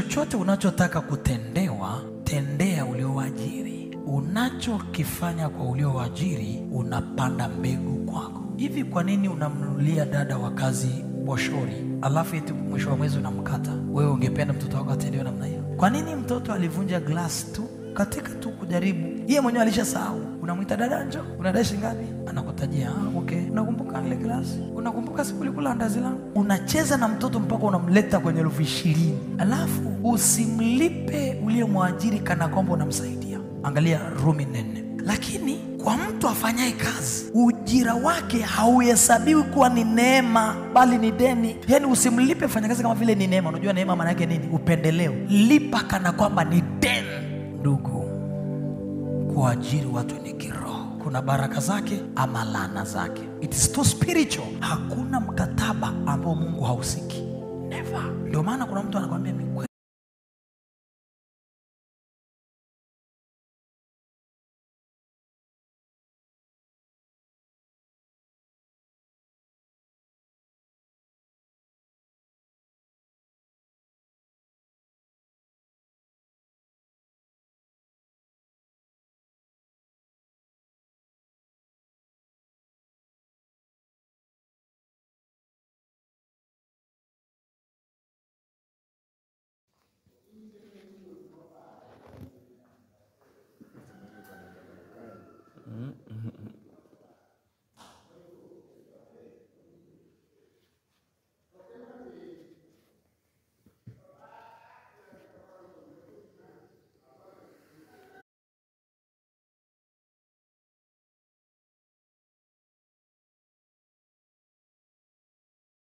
chochote unachotaka kutendewa, tendea uliowaajiri. Unachokifanya kwa uliowaajiri, unapanda mbegu kwako. Hivi kwa nini unamnunulia dada wa kazi boshori, alafu eti mwisho wa mwezi unamkata? Wewe ungependa mtoto wako atendewe namna hiyo? Kwa nini mtoto alivunja glass tu katika tu kujaribu, yeye mwenyewe alishasahau? Unamwita dada, njoo, unadai shilingi ngapi? Anakutajia, okay, unakumbuka ile glass? Unakumbuka siku ulikula andazi langu? Unacheza na mtoto mpaka unamleta kwenye 20,000, alafu usimlipe uliyemwajiri kana kwamba unamsaidia. Angalia Rumi 4. Lakini kwa mtu afanyaye kazi, ujira wake hauhesabiwi kuwa ni neema, bali ni deni. Yani usimlipe fanyakazi kama vile ni neema. Unajua neema maana yake nini? Upendeleo. Lipa kana kwamba ni deni. Ndugu, kuajiri watu ni kiroho. Kuna baraka zake ama laana zake. It is too spiritual. Hakuna mkataba ambao Mungu hausiki. Never. Ndio maana kuna mtu anakuambia,